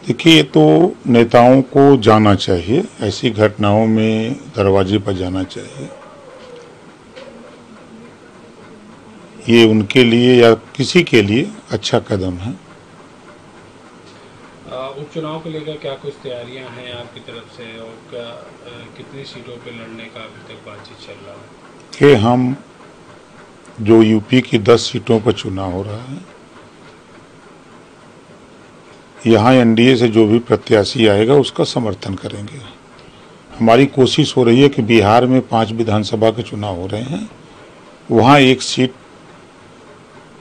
देखिए, ये तो नेताओं को जाना चाहिए, ऐसी घटनाओं में दरवाजे पर जाना चाहिए। ये उनके लिए या किसी के लिए अच्छा कदम है। उपचुनाव को लेकर क्या कुछ तैयारियां हैं आपकी तरफ से, और क्या कितनी सीटों पे लड़ने का अभी तक बातचीत चल रहा है? कि हम जो यूपी की 10 सीटों पर चुनाव हो रहा है, यहाँ एनडीए से जो भी प्रत्याशी आएगा उसका समर्थन करेंगे। हमारी कोशिश हो रही है कि बिहार में 5 विधानसभा के चुनाव हो रहे हैं, वहाँ 1 सीट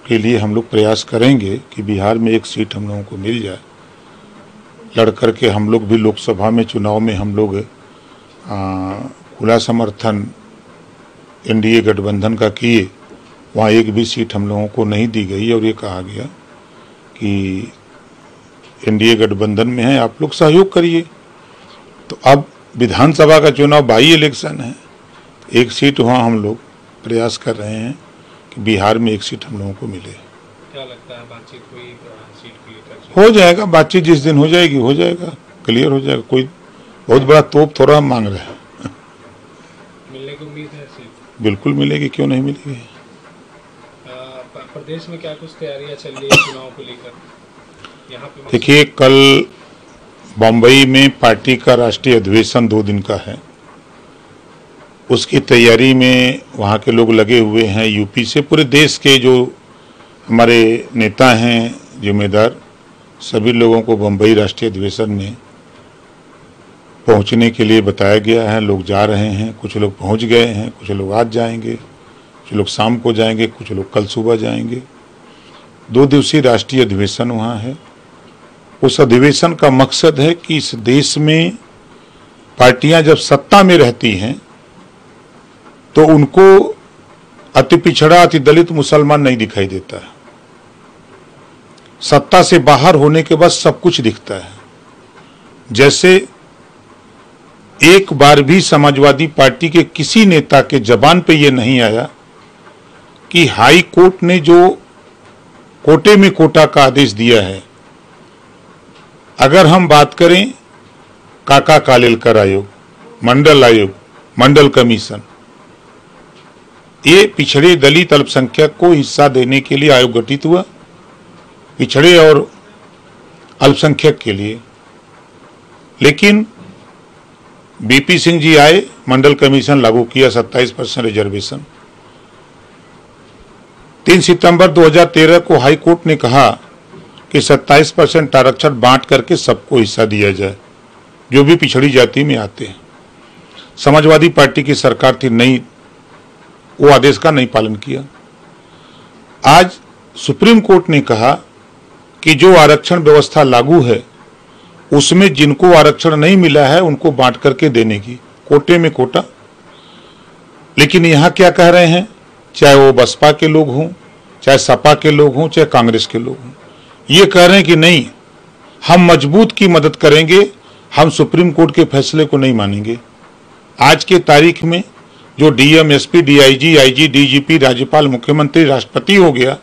के लिए हम लोग प्रयास करेंगे कि बिहार में 1 सीट हम लोगों को मिल जाए। लड़ करके हम लोग भी लोकसभा में चुनाव में हम लोग खुला समर्थन एनडीए गठबंधन का किए, वहाँ 1 भी सीट हम लोगों को नहीं दी गई और ये कहा गया कि एनडीए गठबंधन में है, आप लोग सहयोग करिए। तो अब विधानसभा का चुनाव बाई इलेक्शन है, 1 सीट वहाँ हम लोग प्रयास कर रहे हैं कि बिहार में 1 सीट हम लोगों को मिले। क्या लगता है, बातचीत हुई सीट को लेकर? हो जाएगा, बातचीत जिस दिन हो जाएगी हो जाएगा, क्लियर हो जाएगा। कोई बहुत बड़ा तोप थोड़ा हम मांग रहे हैं। मिलने की उम्मीद है सीट? बिल्कुल मिलेगी, क्यों नहीं मिलेगी। प्रदेश में क्या कुछ तैयारियां चल रही है चुनाव को लेकर? देखिए, कल बम्बई में पार्टी का राष्ट्रीय अधिवेशन 2 दिन का है, उसकी तैयारी में वहाँ के लोग लगे हुए हैं। यूपी से पूरे देश के जो हमारे नेता हैं, जिम्मेदार, सभी लोगों को बम्बई राष्ट्रीय अधिवेशन में पहुँचने के लिए बताया गया है। लोग जा रहे हैं, कुछ लोग पहुँच गए हैं, कुछ लोग आज जाएंगे, कुछ लोग शाम को जाएंगे, कुछ लोग कल सुबह जाएंगे। 2 दिवसीय राष्ट्रीय अधिवेशन वहाँ है। उस अधिवेशन का मकसद है कि इस देश में पार्टियां जब सत्ता में रहती हैं तो उनको अति पिछड़ा, अति दलित मुसलमान नहीं दिखाई देता है। सत्ता से बाहर होने के बाद सब कुछ दिखता है। जैसे एक बार भी समाजवादी पार्टी के किसी नेता के जबान पे ये नहीं आया कि हाई कोर्ट ने जो कोटे में कोटा का आदेश दिया है, अगर हम बात करें काका कालेलकर आयोग, मंडल आयोग, मंडल कमीशन, ये पिछड़े दलित अल्पसंख्यक को हिस्सा देने के लिए आयोग गठित हुआ, पिछड़े और अल्पसंख्यक के लिए। लेकिन बीपी सिंह जी आए, मंडल कमीशन लागू किया, 27% रिजर्वेशन। 3 सितंबर 2013 को हाई कोर्ट ने कहा कि 27% आरक्षण बांट करके सबको हिस्सा दिया जाए जो भी पिछड़ी जाति में आते हैं। समाजवादी पार्टी की सरकार थी, नहीं, वो आदेश का नहीं पालन किया। आज सुप्रीम कोर्ट ने कहा कि जो आरक्षण व्यवस्था लागू है उसमें जिनको आरक्षण नहीं मिला है उनको बांट करके देने की, कोटे में कोटा। लेकिन यहां क्या कह रहे हैं, चाहे वो बसपा के लोग हों, चाहे सपा के लोग हों, चाहे कांग्रेस के लोग हों, ये कह रहे हैं कि नहीं, हम मजबूत की मदद करेंगे, हम सुप्रीम कोर्ट के फैसले को नहीं मानेंगे। आज के तारीख में जो DM, SP, DIG, IG, DGP, राज्यपाल, मुख्यमंत्री, राष्ट्रपति हो गया,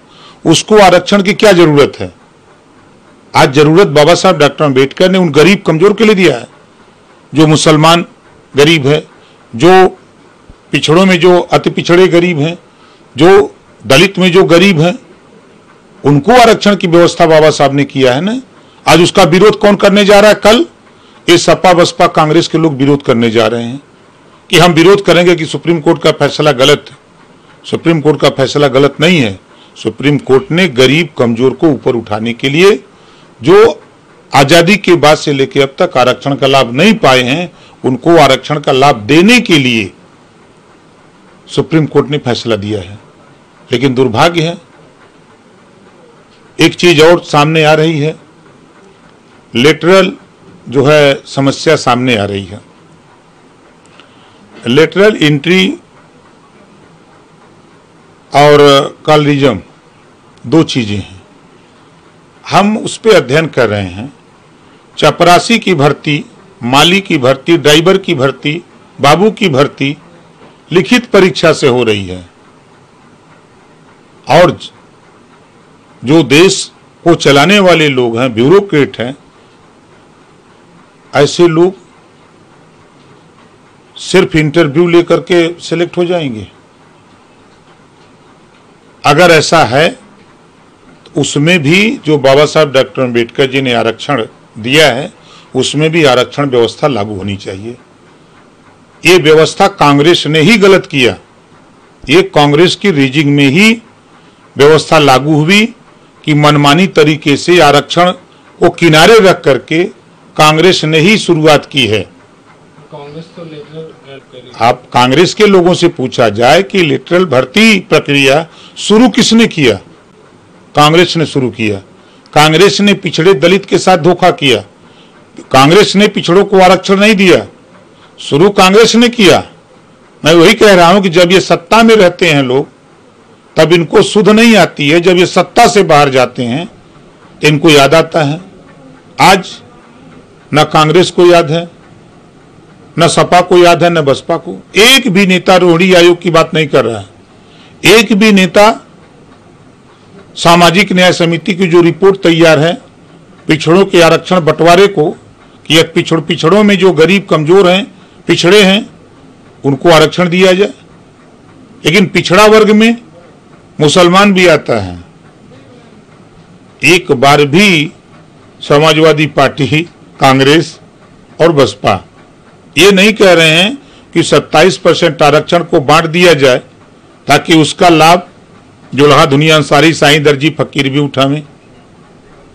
उसको आरक्षण की क्या जरूरत है। आज जरूरत बाबा साहब डॉक्टर अम्बेडकर ने उन गरीब कमजोर के लिए दिया है। जो मुसलमान गरीब है, जो पिछड़ों में जो अति पिछड़े गरीब हैं, जो दलित में जो गरीब हैं, उनको आरक्षण की व्यवस्था बाबा साहब ने किया है ना। आज उसका विरोध कौन करने जा रहा है? कल ये सपा, बसपा, कांग्रेस के लोग विरोध करने जा रहे हैं कि हम विरोध करेंगे कि सुप्रीम कोर्ट का फैसला गलत है। सुप्रीम कोर्ट का फैसला गलत नहीं है। सुप्रीम कोर्ट ने गरीब कमजोर को ऊपर उठाने के लिए, जो आजादी के बाद से लेकर अब तक आरक्षण का लाभ नहीं पाए हैं, उनको आरक्षण का लाभ देने के लिए सुप्रीम कोर्ट ने फैसला दिया है। लेकिन दुर्भाग्य है, एक चीज और सामने आ रही है, लेटरल जो है समस्या सामने आ रही है। लेटरल एंट्री और कॉलरिज्म 2 चीजें हैं, हम उस पर अध्ययन कर रहे हैं। चपरासी की भर्ती, माली की भर्ती, ड्राइवर की भर्ती, बाबू की भर्ती लिखित परीक्षा से हो रही है। और जो देश को चलाने वाले लोग हैं, ब्यूरोक्रेट हैं, ऐसे लोग सिर्फ इंटरव्यू लेकर के सिलेक्ट हो जाएंगे? अगर ऐसा है तो उसमें भी जो बाबा साहब डॉक्टर अम्बेडकर जी ने आरक्षण दिया है उसमें भी आरक्षण व्यवस्था लागू होनी चाहिए। ये व्यवस्था कांग्रेस ने ही गलत किया। ये कांग्रेस की रीजिंग में ही व्यवस्था लागू हुई कि मनमानी तरीके से आरक्षण को किनारे रख करके कांग्रेस ने ही शुरुआत की है। कांग्रेस तो लेटरल करी। आप कांग्रेस के लोगों से पूछा जाए कि लेटरल भर्ती प्रक्रिया शुरू किसने किया? कांग्रेस ने शुरू किया। कांग्रेस ने पिछड़े दलित के साथ धोखा किया। कांग्रेस ने पिछड़ों को आरक्षण नहीं दिया, शुरू कांग्रेस ने किया। मैं वही कह रहा हूं कि जब ये सत्ता में रहते हैं लोग तब इनको सुध नहीं आती है, जब ये सत्ता से बाहर जाते हैं तो इनको याद आता है। आज न कांग्रेस को याद है, न सपा को याद है, न बसपा को। एक भी नेता रोहिणी आयोग की बात नहीं कर रहा है। एक भी नेता सामाजिक न्याय समिति की जो रिपोर्ट तैयार है पिछड़ों के आरक्षण बंटवारे को कि पिछड़ों में जो गरीब कमजोर हैं, पिछड़े हैं, उनको आरक्षण दिया जाए। लेकिन पिछड़ा वर्ग में मुसलमान भी आता है। एक बार भी समाजवादी पार्टी, कांग्रेस और बसपा ये नहीं कह रहे हैं कि 27% आरक्षण को बांट दिया जाए ताकि उसका लाभ जुल्हा दुनिया अंसारी, साईं दर्जी, फकीर भी उठावें।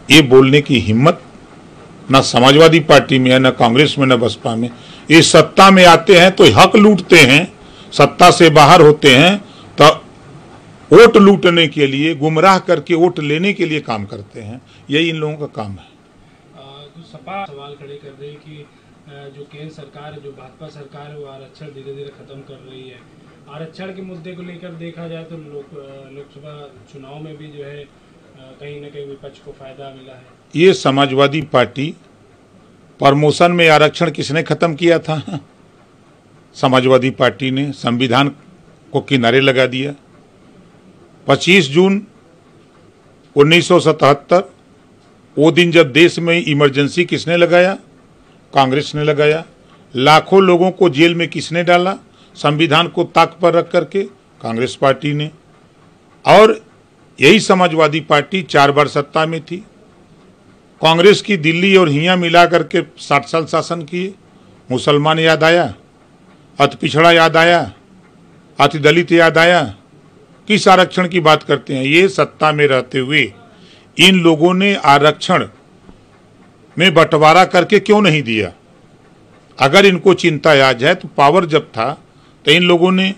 ये बोलने की हिम्मत न समाजवादी पार्टी में है, न कांग्रेस में, न बसपा में। ये सत्ता में आते हैं तो हक लूटते हैं, सत्ता से बाहर होते हैं तो वोट लूटने के लिए, गुमराह करके वोट लेने के लिए काम करते हैं। यही इन लोगों का काम है। जो सपा सवाल खड़े कर रही है कि जो केंद्र सरकार है, जो भाजपा सरकार है, वो आरक्षण धीरे धीरे खत्म कर रही है। आरक्षण के मुद्दे को लेकर देखा जाए तो लोकसभा चुनाव में भी जो है कहीं न कहीं विपक्ष को फायदा मिला है। ये समाजवादी पार्टी प्रमोशन में आरक्षण किसने खत्म किया था? समाजवादी पार्टी ने संविधान को किनारे लगा दिया। 25 जून 1977 वो दिन जब देश में इमरजेंसी किसने लगाया? कांग्रेस ने लगाया। लाखों लोगों को जेल में किसने डाला संविधान को ताक पर रख करके? कांग्रेस पार्टी ने। और यही समाजवादी पार्टी 4 बार सत्ता में थी। कांग्रेस की दिल्ली और हियां मिला करके 60 साल शासन किए। मुसलमान याद आया, अति पिछड़ा याद आया, अति दलित याद आया। किस आरक्षण की बात करते हैं? ये सत्ता में रहते हुए इन लोगों ने आरक्षण में बंटवारा करके क्यों नहीं दिया? अगर इनको चिंता याद है तो पावर जब था तो इन लोगों ने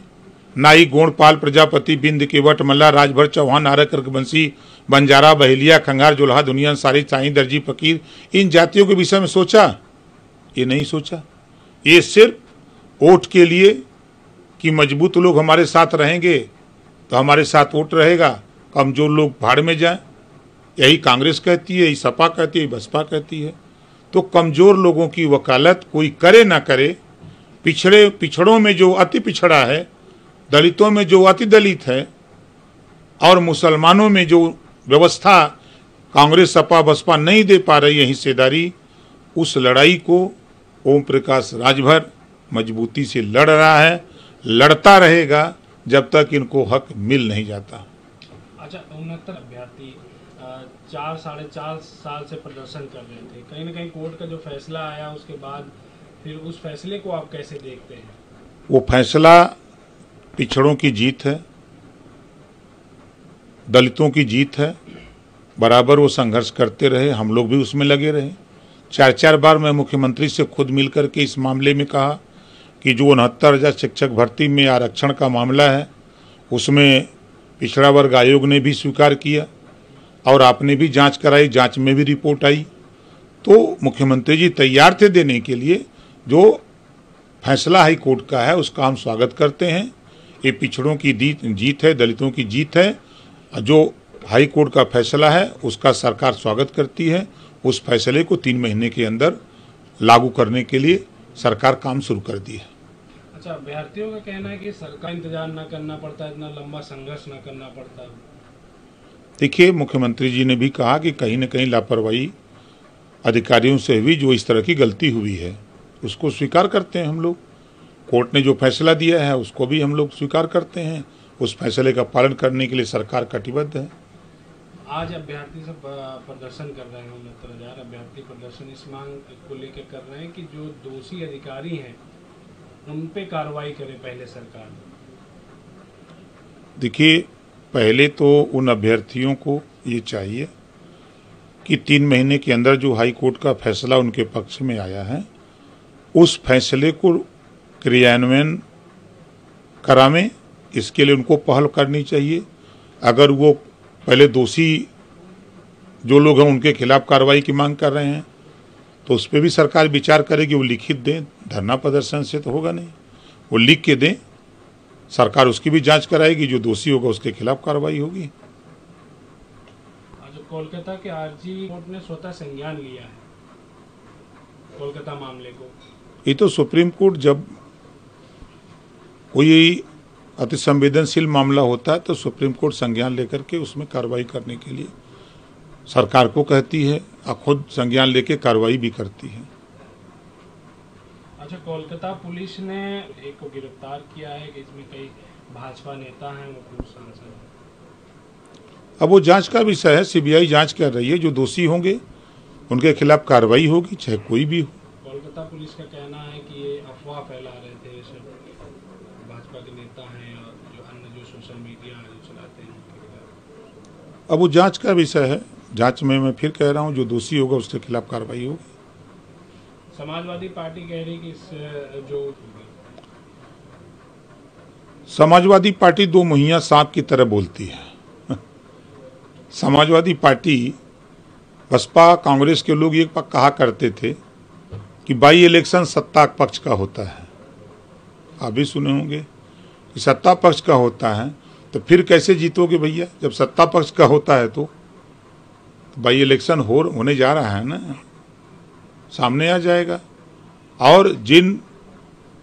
नाई, गोंडपाल, प्रजापति, बिंद, केवट, मल्ला, राजभर, चौहान, आर्य, कर्कवंशी, बंजारा, बहेलिया, खंगार, जोल्हा, दुनिया अंसारी, साईं दर्जी, फकीर, इन जातियों के विषय में सोचा? ये नहीं सोचा। ये सिर्फ वोट के लिए कि मजबूत लोग हमारे साथ रहेंगे तो हमारे साथ वोट रहेगा, कमजोर लोग भाड़ में जाएं। यही कांग्रेस कहती है, यही सपा कहती है, बसपा कहती है। तो कमजोर लोगों की वकालत कोई करे ना करे, पिछड़ों में जो अति पिछड़ा है, दलितों में जो अति दलित है और मुसलमानों में जो व्यवस्था कांग्रेस, सपा, बसपा नहीं दे पा रही है हिस्सेदारी, उस लड़ाई को ओम प्रकाश राजभर मजबूती से लड़ रहा है, लड़ता रहेगा जब तक इनको हक मिल नहीं जाता। अच्छा, 69 अभ्यर्थी 4-4.5 साल से प्रदर्शन कर रहे थे। कहीं ना कहीं कोर्ट का जो फैसला आया उसके बाद फिर उस फैसले को आप कैसे देखते हैं? वो फैसला पिछड़ों की जीत है, दलितों की जीत है। बराबर वो संघर्ष करते रहे, हम लोग भी उसमें लगे रहे। 4 बार मैं मुख्यमंत्री से खुद मिलकर के इस मामले में कहा कि जो 69,000 शिक्षक भर्ती में आरक्षण का मामला है उसमें पिछड़ा वर्ग आयोग ने भी स्वीकार किया और आपने भी जांच कराई, जांच में भी रिपोर्ट आई। तो मुख्यमंत्री जी तैयार थे देने के लिए। जो फैसला हाई कोर्ट का है उसका हम स्वागत करते हैं। ये पिछड़ों की जीत है, दलितों की जीत है। जो हाई कोर्ट का फैसला है उसका सरकार स्वागत करती है। उस फैसले को 3 महीने के अंदर लागू करने के लिए सरकार काम शुरू कर दी है। अच्छा, अभ्यर्थियों का कहना है कि सरकार इंतजार ना करना पड़ता, इतना लंबा संघर्ष ना करना पड़ता। देखिए, मुख्यमंत्री जी ने भी कहा कि कहीं न कहीं लापरवाही अधिकारियों से भी जो इस तरह की गलती हुई है उसको स्वीकार करते हैं हम लोग। कोर्ट ने जो फैसला दिया है उसको भी हम लोग स्वीकार करते हैं। उस फैसले का पालन करने के लिए सरकार कटिबद्ध है। आज अभ्यर्थी सब प्रदर्शन कर रहे हैं, 69,000 अभ्यर्थी प्रदर्शन इस मांग को लेकर कर रहे हैं कि जो दोषी अधिकारी हैं उन पे कार्रवाई करे पहले सरकार। देखिए, पहले तो उन अभ्यर्थियों को ये चाहिए कि 3 महीने के अंदर जो हाई कोर्ट का फैसला उनके पक्ष में आया है उस फैसले को क्रियान्वयन करावें। इसके लिए उनको पहल करनी चाहिए। अगर वो पहले दोषी जो लोग हैं उनके खिलाफ कार्रवाई की मांग कर रहे हैं तो उस पर भी सरकार विचार करेगी। वो लिखित दें, धरना प्रदर्शन से तो होगा नहीं, वो लिख के दें, सरकार उसकी भी जांच कराएगी, जो दोषी होगा उसके खिलाफ कार्रवाई होगी। आज कोलकाता के आरजी कोर्ट ने स्वतः संज्ञान लिया है कोलकाता मामले को। ये तो सुप्रीम कोर्ट जब कोई अति संवेदनशील मामला होता है तो सुप्रीम कोर्ट संज्ञान लेकर के उसमें कार्रवाई करने के लिए सरकार को कहती है और खुद संज्ञान लेके कार्रवाई भी करती है। अच्छा, कोलकाता पुलिस ने एक को गिरफ्तार किया है कि इसमें कई भाजपा नेता हैं, वो पूर्व सांसद हैं। अब वो जांच का विषय है, सीबीआई जांच कर रही है। जो दोषी होंगे उनके खिलाफ कार्रवाई होगी, चाहे कोई भी हो। कोलकाता पुलिस का कहना है कि ये अफवाह फैला रहे थे, ये सब भाजपा के नेता हैं और जो अन्य जो सोशल मीडिया जो चलाते हैं उनके खिलाफ। अब वो जांच का विषय है। जांच में मैं फिर कह रहा हूं, जो दोषी होगा उसके खिलाफ कार्रवाई होगी। समाजवादी पार्टी कह रही कि इस जो समाजवादी पार्टी 2 मुहैया सांप की तरह बोलती है। समाजवादी पार्टी, बसपा, कांग्रेस के लोग ये कहा करते थे कि बाई इलेक्शन सत्ता पक्ष का होता है। आप भी सुने होंगे कि सत्ता पक्ष का होता है, तो फिर कैसे जीतोगे भैया? जब सत्ता पक्ष का होता है तो बाई इलेक्शन होने जा रहा है ना, सामने आ जाएगा। और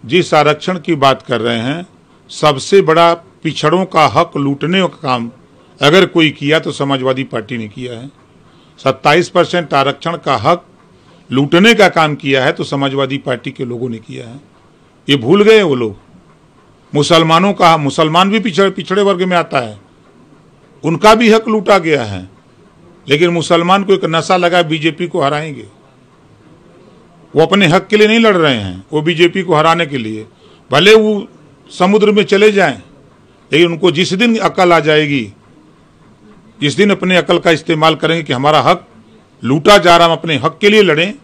जिस आरक्षण की बात कर रहे हैं, सबसे बड़ा पिछड़ों का हक लूटने का काम अगर कोई किया तो समाजवादी पार्टी ने किया है। 27% आरक्षण का हक लूटने का काम किया है तो समाजवादी पार्टी के लोगों ने किया है। ये भूल गए वो लोग। मुसलमानों का, मुसलमान भी पिछड़े वर्ग में आता है, उनका भी हक लूटा गया है। लेकिन मुसलमान को एक नशा लगा, बीजेपी को हराएंगे। वो अपने हक के लिए नहीं लड़ रहे हैं, वो बीजेपी को हराने के लिए। भले वो समुद्र में चले जाएं, लेकिन उनको जिस दिन अकल आ जाएगी, जिस दिन अपने अकल का इस्तेमाल करेंगे कि हमारा हक लूटा जा रहा, हम अपने हक के लिए लड़ें,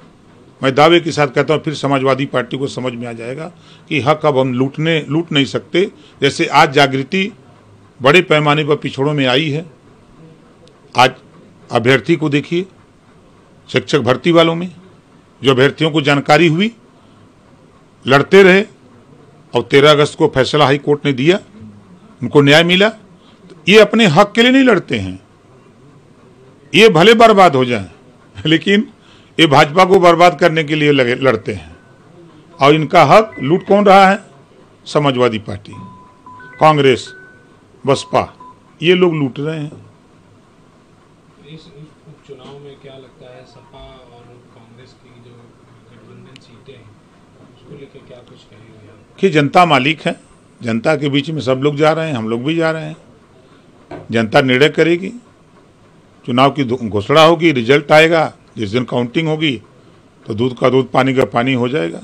मैं दावे के साथ कहता हूँ फिर समाजवादी पार्टी को समझ में आ जाएगा कि हक अब हम लूट नहीं सकते। जैसे आज जागृति बड़े पैमाने पर पिछड़ों में आई है। आज अभ्यर्थी को देखिए, शिक्षक भर्ती वालों में जो अभ्यर्थियों को जानकारी हुई, लड़ते रहे और 13 अगस्त को फैसला हाई कोर्ट ने दिया, उनको न्याय मिला। तो ये अपने हक के लिए नहीं लड़ते हैं, ये भले बर्बाद हो जाए, लेकिन ये भाजपा को बर्बाद करने के लिए लड़ते हैं। और इनका हक लूट कौन रहा है? समाजवादी पार्टी, कांग्रेस, बसपा, ये लोग लूट रहे हैं। इस उपचुनाव में क्या लगता है, सपा और कांग्रेस की जो गठबंधन सीटें हैं उसको लेकर क्या कुछ कहेंगे आप? कि जनता मालिक है, जनता के बीच में सब लोग जा रहे हैं, हम लोग भी जा रहे हैं। जनता निर्णय करेगी, चुनाव की घोषणा होगी, रिजल्ट आएगा, जिस दिन काउंटिंग होगी तो दूध का दूध, पानी का पानी हो जाएगा।